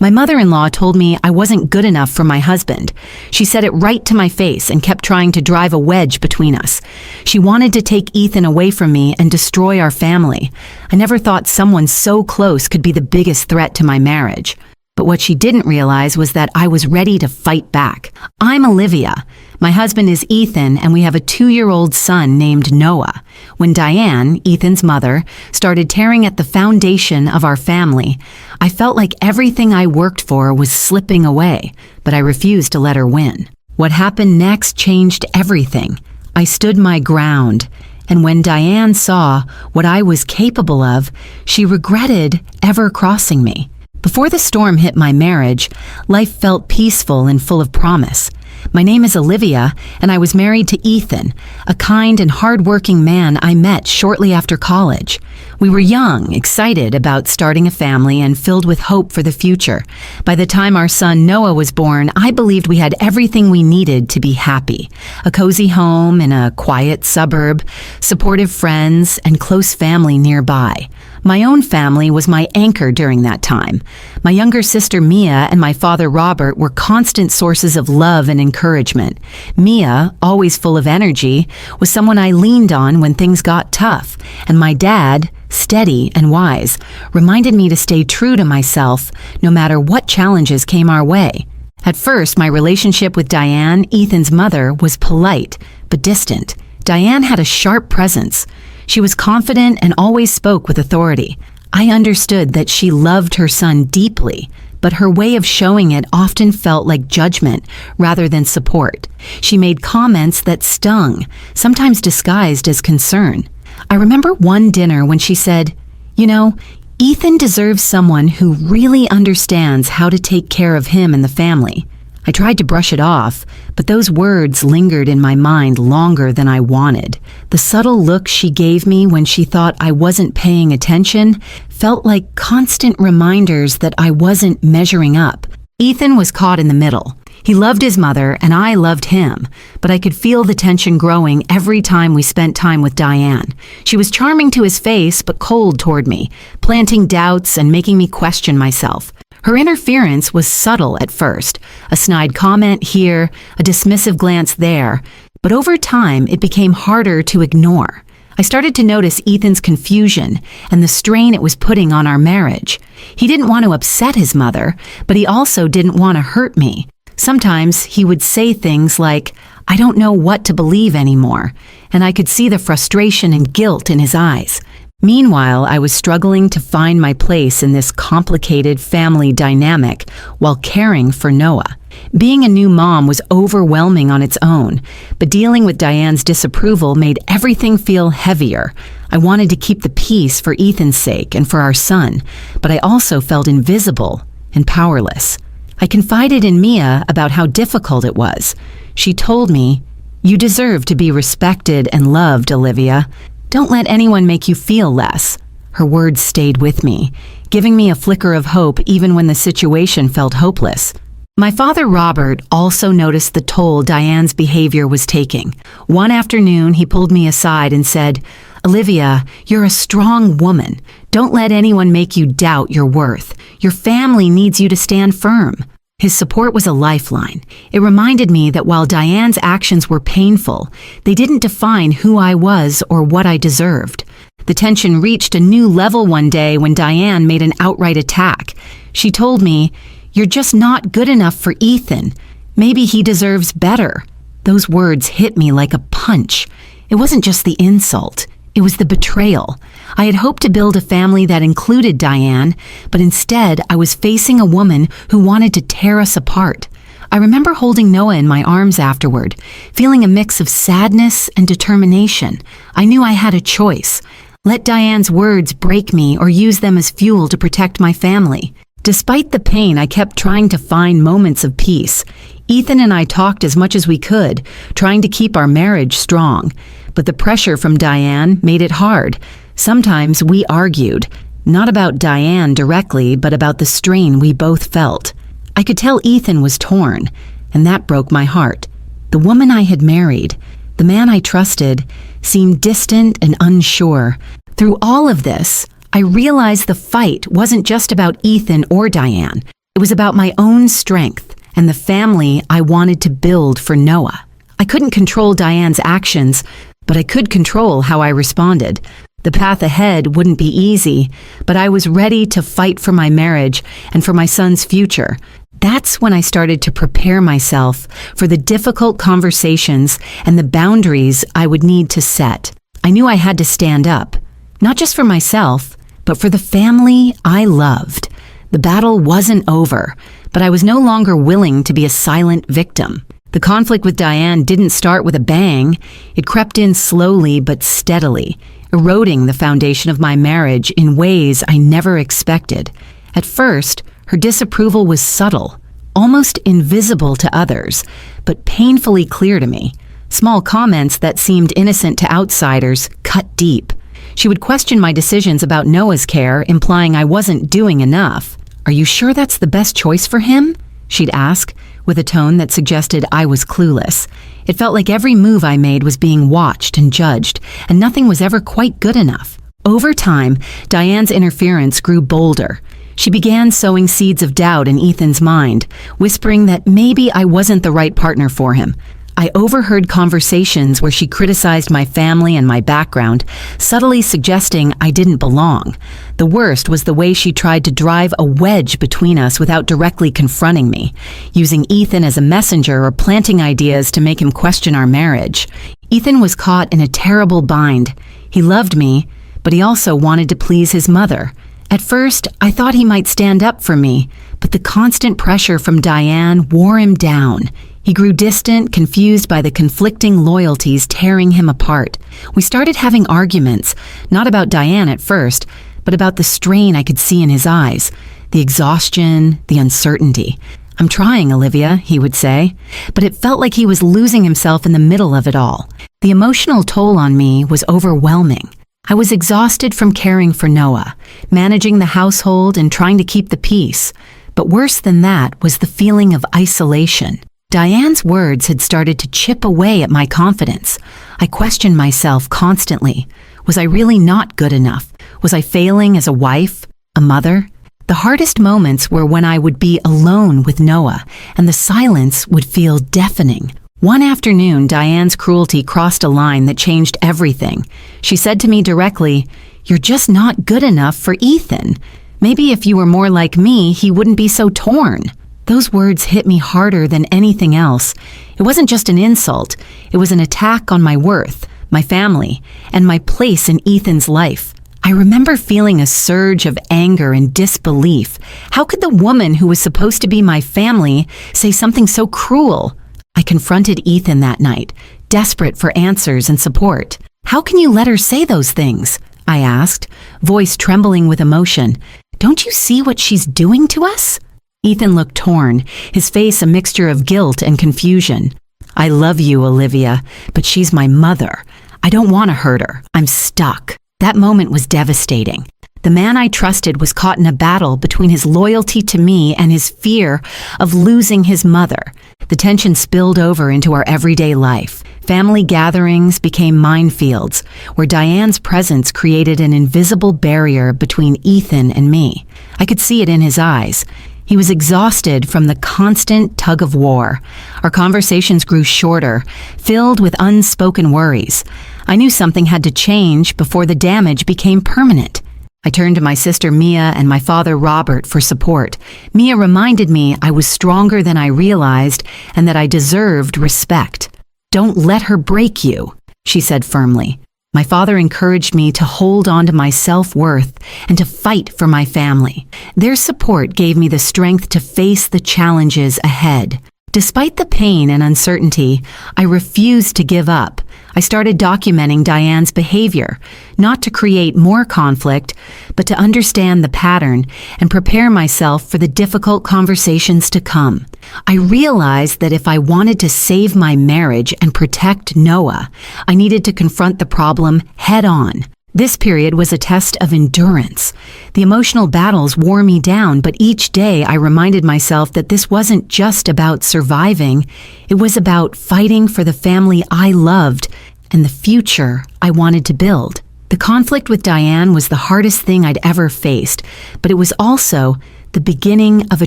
My mother-in-law told me I wasn't good enough for my husband. She said it right to my face and kept trying to drive a wedge between us. She wanted to take Ethan away from me and destroy our family. I never thought someone so close could be the biggest threat to my marriage. But what she didn't realize was that I was ready to fight back. I'm Olivia. My husband is Ethan, and we have a 2-year-old son named Noah. When Diane, Ethan's mother, started tearing at the foundation of our family, I felt like everything I worked for was slipping away, but I refused to let her win. What happened next changed everything. I stood my ground, and when Diane saw what I was capable of, she regretted ever crossing me. Before the storm hit my marriage, life felt peaceful and full of promise. My name is Olivia, and I was married to Ethan, a kind and hard-working man I met shortly after college. We were young, excited about starting a family, and filled with hope for the future. By the time our son Noah was born, I believed we had everything we needed to be happy. A cozy home in a quiet suburb, supportive friends, and close family nearby. My own family was my anchor during that time. My younger sister Mia and my father Robert were constant sources of love and encouragement. Mia, always full of energy, was someone I leaned on when things got tough. And my dad, steady and wise, reminded me to stay true to myself no matter what challenges came our way. At first, my relationship with Diane, Ethan's mother, was polite but distant. Diane had a sharp presence. She was confident and always spoke with authority. I understood that she loved her son deeply, but her way of showing it often felt like judgment rather than support. She made comments that stung, sometimes disguised as concern. I remember one dinner when she said, "You know, Ethan deserves someone who really understands how to take care of him and the family." I tried to brush it off, but those words lingered in my mind longer than I wanted. The subtle look she gave me when she thought I wasn't paying attention felt like constant reminders that I wasn't measuring up. Ethan was caught in the middle. He loved his mother, and I loved him, but I could feel the tension growing every time we spent time with Diane. She was charming to his face, but cold toward me, planting doubts and making me question myself. Her interference was subtle at first, a snide comment here, a dismissive glance there, but over time it became harder to ignore. I started to notice Ethan's confusion and the strain it was putting on our marriage. He didn't want to upset his mother, but he also didn't want to hurt me. Sometimes he would say things like, "I don't know what to believe anymore," and I could see the frustration and guilt in his eyes. Meanwhile, I was struggling to find my place in this complicated family dynamic while caring for Noah. Being a new mom was overwhelming on its own, but dealing with Diane's disapproval made everything feel heavier. I wanted to keep the peace for Ethan's sake and for our son, but I also felt invisible and powerless. I confided in Mia about how difficult it was. She told me, "You deserve to be respected and loved, Olivia. Don't let anyone make you feel less." Her words stayed with me, giving me a flicker of hope even when the situation felt hopeless. My father Robert also noticed the toll Diane's behavior was taking. One afternoon, he pulled me aside and said, "Olivia, you're a strong woman. Don't let anyone make you doubt your worth. Your family needs you to stand firm." His support was a lifeline. It reminded me that while Diane's actions were painful, they didn't define who I was or what I deserved. The tension reached a new level one day when Diane made an outright attack. She told me, "You're just not good enough for Ethan. Maybe he deserves better." Those words hit me like a punch. It wasn't just the insult. It was the betrayal. I had hoped to build a family that included Diane, but instead I was facing a woman who wanted to tear us apart. I remember holding Noah in my arms afterward, feeling a mix of sadness and determination. I knew I had a choice. Let Diane's words break me or use them as fuel to protect my family. Despite the pain, I kept trying to find moments of peace. Ethan and I talked as much as we could, trying to keep our marriage strong. But the pressure from Diane made it hard. Sometimes we argued, not about Diane directly, but about the strain we both felt. I could tell Ethan was torn, and that broke my heart. The woman I had married, the man I trusted, seemed distant and unsure. Through all of this, I realized the fight wasn't just about Ethan or Diane. It was about my own strength and the family I wanted to build for Noah. I couldn't control Diane's actions, but I could control how I responded. The path ahead wouldn't be easy, but I was ready to fight for my marriage and for my son's future. That's when I started to prepare myself for the difficult conversations and the boundaries I would need to set. I knew I had to stand up, not just for myself, but for the family I loved. The battle wasn't over, but I was no longer willing to be a silent victim. The conflict with Diane didn't start with a bang. It crept in slowly but steadily, eroding the foundation of my marriage in ways I never expected. At first, her disapproval was subtle, almost invisible to others, but painfully clear to me. Small comments that seemed innocent to outsiders cut deep. She would question my decisions about Noah's care, implying I wasn't doing enough. "Are you sure that's the best choice for him?" she'd ask, with a tone that suggested I was clueless. It felt like every move I made was being watched and judged, and nothing was ever quite good enough. Over time, Diane's interference grew bolder. She began sowing seeds of doubt in Ethan's mind, whispering that maybe I wasn't the right partner for him. I overheard conversations where she criticized my family and my background, subtly suggesting I didn't belong. The worst was the way she tried to drive a wedge between us without directly confronting me, using Ethan as a messenger or planting ideas to make him question our marriage. Ethan was caught in a terrible bind. He loved me, but he also wanted to please his mother. At first, I thought he might stand up for me, but the constant pressure from Diane wore him down. He grew distant, confused by the conflicting loyalties tearing him apart. We started having arguments, not about Diane at first, but about the strain I could see in his eyes, the exhaustion, the uncertainty. "I'm trying, Olivia," he would say, but it felt like he was losing himself in the middle of it all. The emotional toll on me was overwhelming. I was exhausted from caring for Noah, managing the household and trying to keep the peace. But worse than that was the feeling of isolation. Diane's words had started to chip away at my confidence. I questioned myself constantly. Was I really not good enough? Was I failing as a wife, a mother? The hardest moments were when I would be alone with Noah, and the silence would feel deafening. One afternoon, Diane's cruelty crossed a line that changed everything. She said to me directly, "You're just not good enough for Ethan. Maybe if you were more like me, he wouldn't be so torn." Those words hit me harder than anything else. It wasn't just an insult. It was an attack on my worth, my family, and my place in Ethan's life. I remember feeling a surge of anger and disbelief. How could the woman who was supposed to be my family say something so cruel? I confronted Ethan that night, desperate for answers and support. "How can you let her say those things?" I asked, voice trembling with emotion. "Don't you see what she's doing to us?" Ethan looked torn, his face a mixture of guilt and confusion. "I love you, Olivia, but she's my mother. I don't want to hurt her. I'm stuck." That moment was devastating. The man I trusted was caught in a battle between his loyalty to me and his fear of losing his mother. The tension spilled over into our everyday life. Family gatherings became minefields, where Diane's presence created an invisible barrier between Ethan and me. I could see it in his eyes. He was exhausted from the constant tug of war. Our conversations grew shorter, filled with unspoken worries. I knew something had to change before the damage became permanent. I turned to my sister Mia and my father Robert for support. Mia reminded me I was stronger than I realized and that I deserved respect. "Don't let her break you," she said firmly. My father encouraged me to hold on to my self-worth and to fight for my family. Their support gave me the strength to face the challenges ahead. Despite the pain and uncertainty, I refused to give up. I started documenting Diane's behavior, not to create more conflict, but to understand the pattern and prepare myself for the difficult conversations to come. I realized that if I wanted to save my marriage and protect Noah, I needed to confront the problem head on. This period was a test of endurance. The emotional battles wore me down, but each day I reminded myself that this wasn't just about surviving. It was about fighting for the family I loved and the future I wanted to build. The conflict with Diane was the hardest thing I'd ever faced, but it was also the beginning of a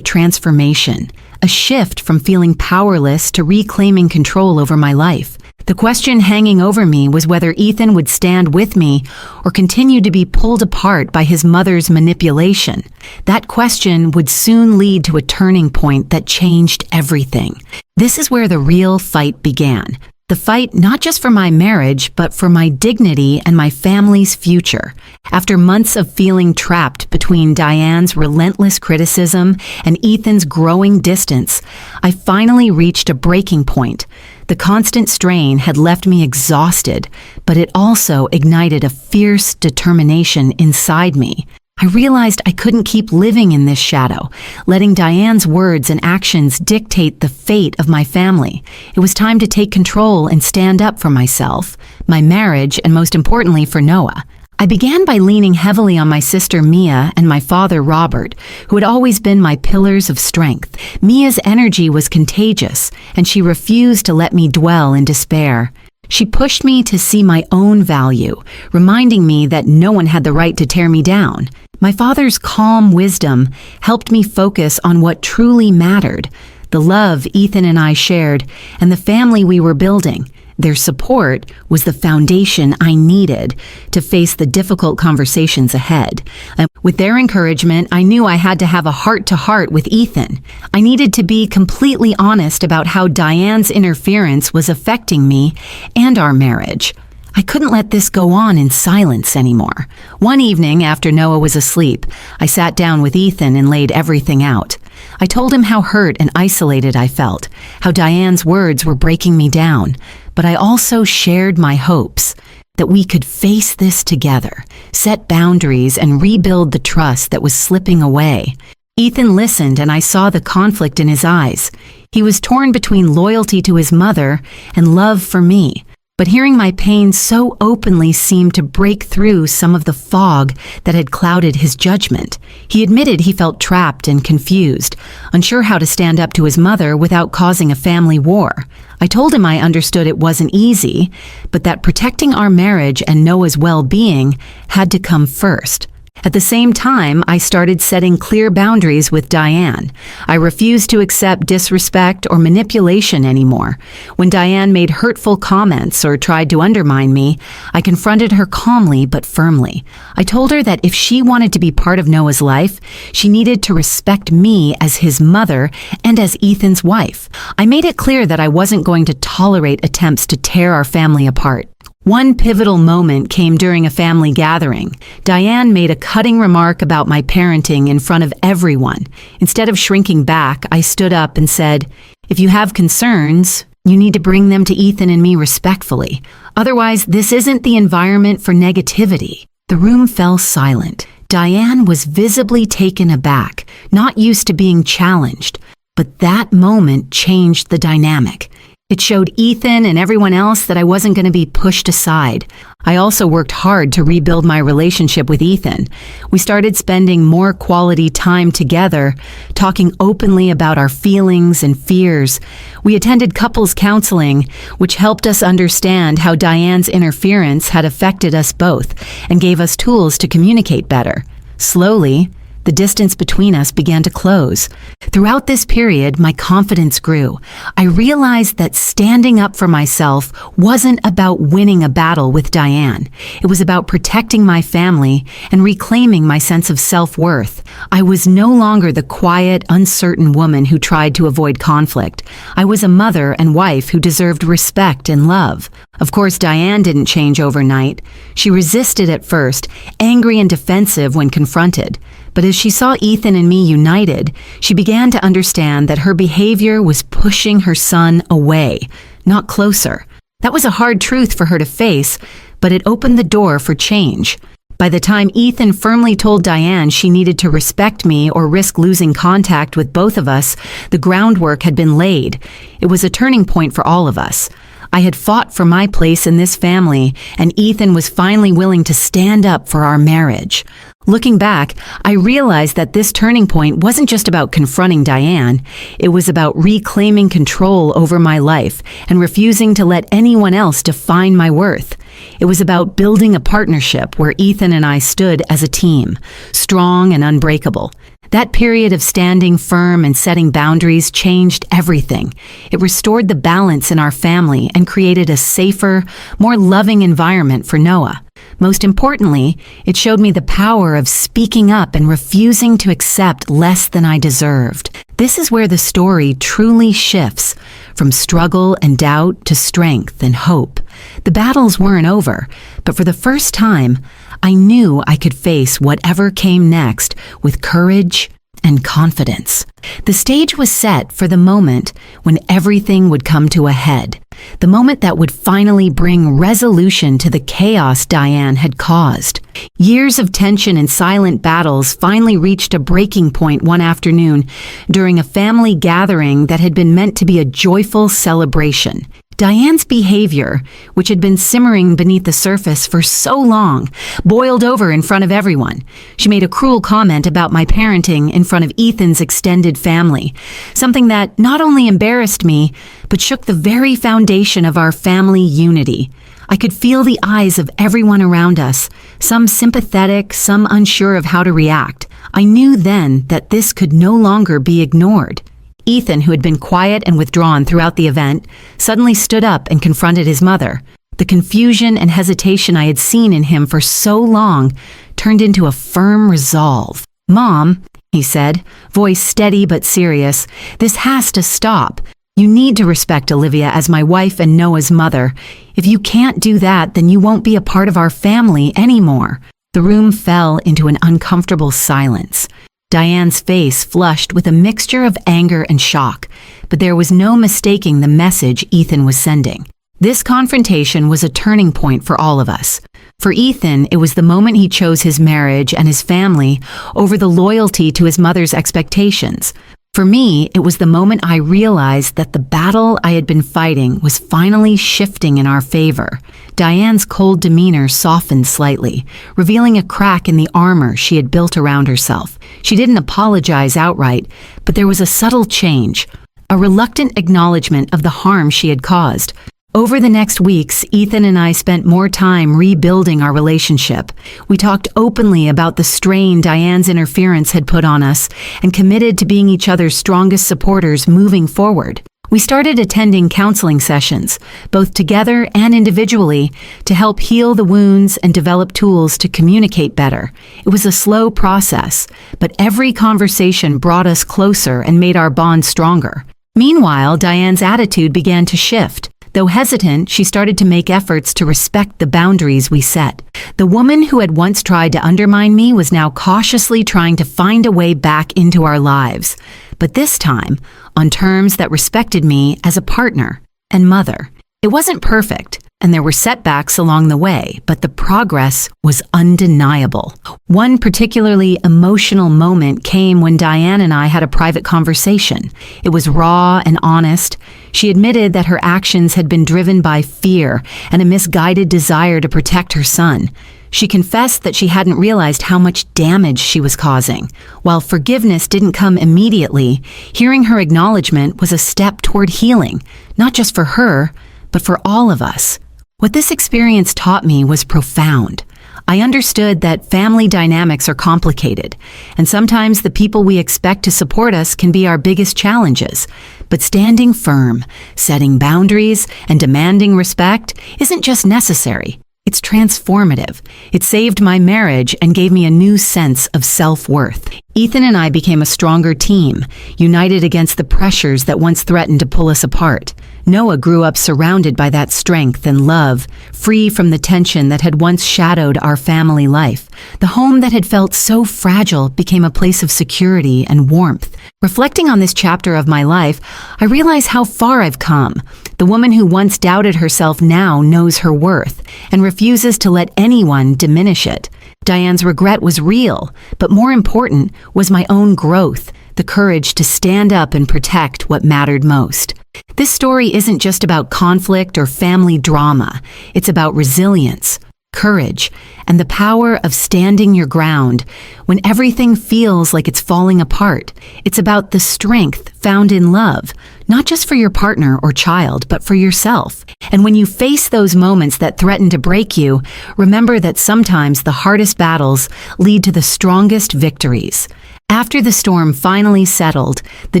transformation, a shift from feeling powerless to reclaiming control over my life. The question hanging over me was whether Ethan would stand with me or continue to be pulled apart by his mother's manipulation. That question would soon lead to a turning point that changed everything. This is where the real fight began. The fight not just for my marriage, but for my dignity and my family's future. After months of feeling trapped between Diane's relentless criticism and Ethan's growing distance, I finally reached a breaking point. The constant strain had left me exhausted, but it also ignited a fierce determination inside me. I realized I couldn't keep living in this shadow, letting Diane's words and actions dictate the fate of my family. It was time to take control and stand up for myself, my marriage, and most importantly for Noah. I began by leaning heavily on my sister Mia and my father Robert, who had always been my pillars of strength. Mia's energy was contagious, and she refused to let me dwell in despair. She pushed me to see my own value, reminding me that no one had the right to tear me down. My father's calm wisdom helped me focus on what truly mattered, the love Ethan and I shared, and the family we were building. Their support was the foundation I needed to face the difficult conversations ahead. And with their encouragement, I knew I had to have a heart-to-heart with Ethan. I needed to be completely honest about how Diane's interference was affecting me and our marriage. I couldn't let this go on in silence anymore. One evening, after Noah was asleep, I sat down with Ethan and laid everything out. I told him how hurt and isolated I felt, how Diane's words were breaking me down, but I also shared my hopes that we could face this together, set boundaries, and rebuild the trust that was slipping away. Ethan listened, and I saw the conflict in his eyes. He was torn between loyalty to his mother and love for me. But hearing my pain so openly seemed to break through some of the fog that had clouded his judgment. He admitted he felt trapped and confused, unsure how to stand up to his mother without causing a family war. I told him I understood it wasn't easy, but that protecting our marriage and Noah's well-being had to come first. At the same time, I started setting clear boundaries with Diane. I refused to accept disrespect or manipulation anymore. When Diane made hurtful comments or tried to undermine me, I confronted her calmly but firmly. I told her that if she wanted to be part of Noah's life, she needed to respect me as his mother and as Ethan's wife. I made it clear that I wasn't going to tolerate attempts to tear our family apart. One pivotal moment came during a family gathering. Diane made a cutting remark about my parenting in front of everyone. Instead of shrinking back, I stood up and said, "If you have concerns, you need to bring them to Ethan and me respectfully. Otherwise, this isn't the environment for negativity." The room fell silent. Diane was visibly taken aback, not used to being challenged. But that moment changed the dynamic. It showed Ethan and everyone else that I wasn't going to be pushed aside. I also worked hard to rebuild my relationship with Ethan. We started spending more quality time together, talking openly about our feelings and fears. We attended couples counseling, which helped us understand how Diane's interference had affected us both and gave us tools to communicate better. Slowly, the distance between us began to close. Throughout this period, my confidence grew. I realized that standing up for myself wasn't about winning a battle with Diane. It was about protecting my family and reclaiming my sense of self-worth. I was no longer the quiet, uncertain woman who tried to avoid conflict. I was a mother and wife who deserved respect and love. Of course, Diane didn't change overnight. She resisted at first, angry and defensive when confronted. But as she saw Ethan and me united, she began to understand that her behavior was pushing her son away, not closer. That was a hard truth for her to face, but it opened the door for change. By the time Ethan firmly told Diane she needed to respect me or risk losing contact with both of us, the groundwork had been laid. It was a turning point for all of us. I had fought for my place in this family, and Ethan was finally willing to stand up for our marriage. Looking back, I realized that this turning point wasn't just about confronting Diane. It was about reclaiming control over my life and refusing to let anyone else define my worth. It was about building a partnership where Ethan and I stood as a team, strong and unbreakable. That period of standing firm and setting boundaries changed everything. It restored the balance in our family and created a safer, more loving environment for Noah. Most importantly, it showed me the power of speaking up and refusing to accept less than I deserved. This is where the story truly shifts, from struggle and doubt to strength and hope. The battles weren't over, but for the first time, I knew I could face whatever came next with courage and confidence. The stage was set for the moment when everything would come to a head, the moment that would finally bring resolution to the chaos Diane had caused. Years of tension and silent battles finally reached a breaking point one afternoon during a family gathering that had been meant to be a joyful celebration. Diane's behavior, which had been simmering beneath the surface for so long, boiled over in front of everyone. She made a cruel comment about my parenting in front of Ethan's extended family, something that not only embarrassed me, but shook the very foundation of our family unity. I could feel the eyes of everyone around us, some sympathetic, some unsure of how to react. I knew then that this could no longer be ignored. Ethan, who had been quiet and withdrawn throughout the event, suddenly stood up and confronted his mother. The confusion and hesitation I had seen in him for so long turned into a firm resolve. "Mom," he said, voice steady but serious, "this has to stop. You need to respect Olivia as my wife and Noah's mother. If you can't do that, then you won't be a part of our family anymore." The room fell into an uncomfortable silence. Diane's face flushed with a mixture of anger and shock, but there was no mistaking the message Ethan was sending. This confrontation was a turning point for all of us. For Ethan, it was the moment he chose his marriage and his family over the loyalty to his mother's expectations. For me, it was the moment I realized that the battle I had been fighting was finally shifting in our favor. Diane's cold demeanor softened slightly, revealing a crack in the armor she had built around herself. She didn't apologize outright, but there was a subtle change, a reluctant acknowledgement of the harm she had caused. Over the next weeks, Ethan and I spent more time rebuilding our relationship. We talked openly about the strain Diane's interference had put on us and committed to being each other's strongest supporters moving forward. We started attending counseling sessions, both together and individually, to help heal the wounds and develop tools to communicate better. It was a slow process, but every conversation brought us closer and made our bond stronger. Meanwhile, Diane's attitude began to shift. Though hesitant, she started to make efforts to respect the boundaries we set. The woman who had once tried to undermine me was now cautiously trying to find a way back into our lives, but this time on terms that respected me as a partner and mother. It wasn't perfect, and there were setbacks along the way, but the progress was undeniable. One particularly emotional moment came when Diane and I had a private conversation. It was raw and honest. She admitted that her actions had been driven by fear and a misguided desire to protect her son. She confessed that she hadn't realized how much damage she was causing. While forgiveness didn't come immediately, hearing her acknowledgement was a step toward healing, not just for her, but for all of us. What this experience taught me was profound. I understood that family dynamics are complicated, and sometimes the people we expect to support us can be our biggest challenges. But standing firm, setting boundaries, and demanding respect isn't just necessary. It's transformative. It saved my marriage and gave me a new sense of self-worth. Ethan and I became a stronger team, united against the pressures that once threatened to pull us apart. Noah grew up surrounded by that strength and love, free from the tension that had once shadowed our family life. The home that had felt so fragile became a place of security and warmth. Reflecting on this chapter of my life, I realize how far I've come. The woman who once doubted herself now knows her worth and refuses to let anyone diminish it. Diane's regret was real, but more important was my own growth, the courage to stand up and protect what mattered most. This story isn't just about conflict or family drama. It's about resilience, courage, and the power of standing your ground when everything feels like it's falling apart. It's about the strength found in love, not just for your partner or child, but for yourself. And when you face those moments that threaten to break you, remember that sometimes the hardest battles lead to the strongest victories. After the storm finally settled, the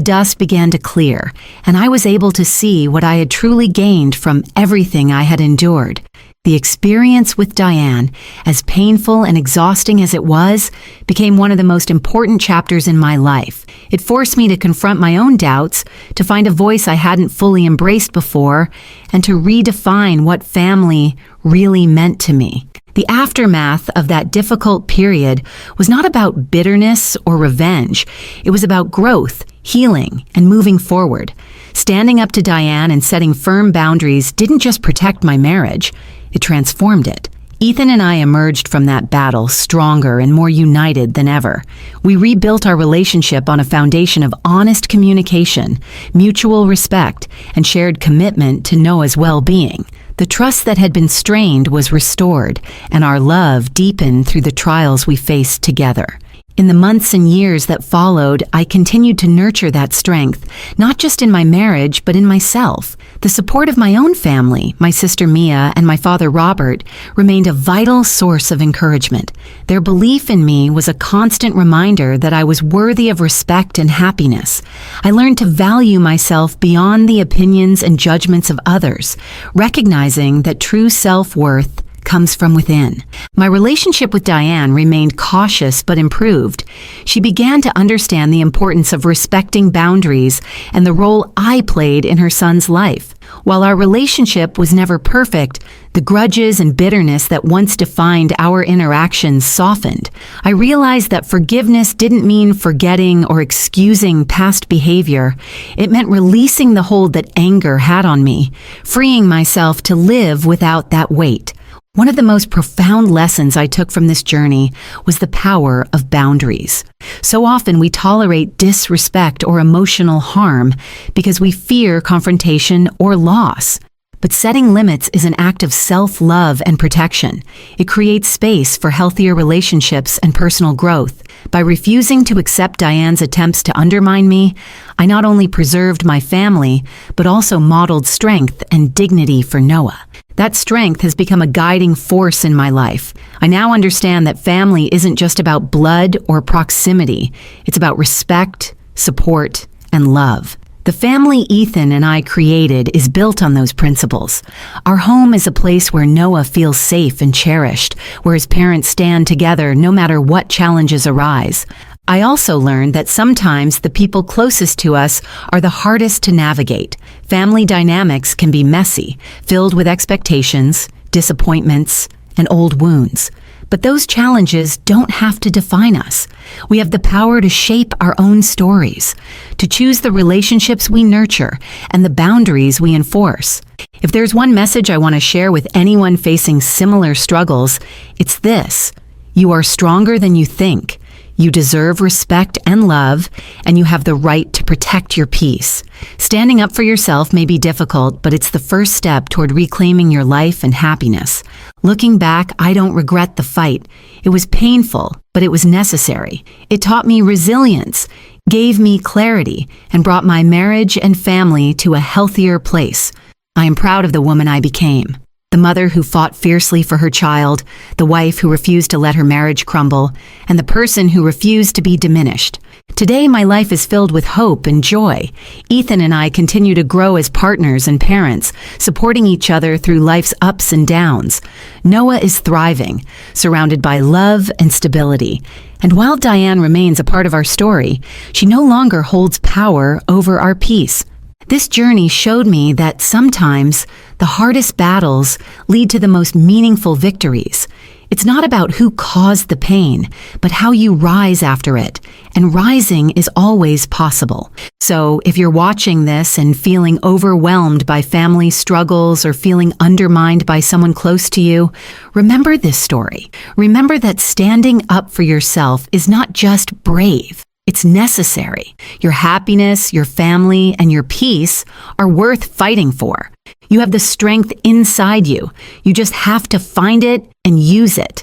dust began to clear, and I was able to see what I had truly gained from everything I had endured. The experience with Diane, as painful and exhausting as it was, became one of the most important chapters in my life. It forced me to confront my own doubts, to find a voice I hadn't fully embraced before, and to redefine what family really meant to me. The aftermath of that difficult period was not about bitterness or revenge. It was about growth, healing, and moving forward. Standing up to Diane and setting firm boundaries didn't just protect my marriage, it transformed it. Ethan and I emerged from that battle stronger and more united than ever. We rebuilt our relationship on a foundation of honest communication, mutual respect, and shared commitment to Noah's well-being. The trust that had been strained was restored, and our love deepened through the trials we faced together. In the months and years that followed, I continued to nurture that strength, not just in my marriage, but in myself. The support of my own family, my sister Mia and my father Robert, remained a vital source of encouragement. Their belief in me was a constant reminder that I was worthy of respect and happiness. I learned to value myself beyond the opinions and judgments of others, recognizing that true self-worth comes from within. My relationship with Diane remained cautious but improved. She began to understand the importance of respecting boundaries and the role I played in her son's life. While our relationship was never perfect, the grudges and bitterness that once defined our interactions softened. I realized that forgiveness didn't mean forgetting or excusing past behavior. It meant releasing the hold that anger had on me, freeing myself to live without that weight. One of the most profound lessons I took from this journey was the power of boundaries. So often we tolerate disrespect or emotional harm because we fear confrontation or loss. But setting limits is an act of self-love and protection. It creates space for healthier relationships and personal growth. By refusing to accept Diane's attempts to undermine me, I not only preserved my family, but also modeled strength and dignity for Noah. That strength has become a guiding force in my life. I now understand that family isn't just about blood or proximity. It's about respect, support, and love. The family Ethan and I created is built on those principles. Our home is a place where Noah feels safe and cherished, where his parents stand together no matter what challenges arise. I also learned that sometimes the people closest to us are the hardest to navigate. Family dynamics can be messy, filled with expectations, disappointments, and old wounds. But those challenges don't have to define us. We have the power to shape our own stories, to choose the relationships we nurture and the boundaries we enforce. If there's one message I want to share with anyone facing similar struggles, it's this: you are stronger than you think. You deserve respect and love, and you have the right to protect your peace. Standing up for yourself may be difficult, but it's the first step toward reclaiming your life and happiness. Looking back, I don't regret the fight. It was painful, but it was necessary. It taught me resilience, gave me clarity, and brought my marriage and family to a healthier place. I am proud of the woman I became. The mother who fought fiercely for her child, the wife who refused to let her marriage crumble, and the person who refused to be diminished. Today, my life is filled with hope and joy. Ethan and I continue to grow as partners and parents, supporting each other through life's ups and downs. Noah is thriving, surrounded by love and stability. And while Diane remains a part of our story, she no longer holds power over our peace. This journey showed me that sometimes the hardest battles lead to the most meaningful victories. It's not about who caused the pain, but how you rise after it. And rising is always possible. So if you're watching this and feeling overwhelmed by family struggles or feeling undermined by someone close to you, remember this story. Remember that standing up for yourself is not just brave. It's necessary. Your happiness, your family, and your peace are worth fighting for. You have the strength inside you. You just have to find it and use it.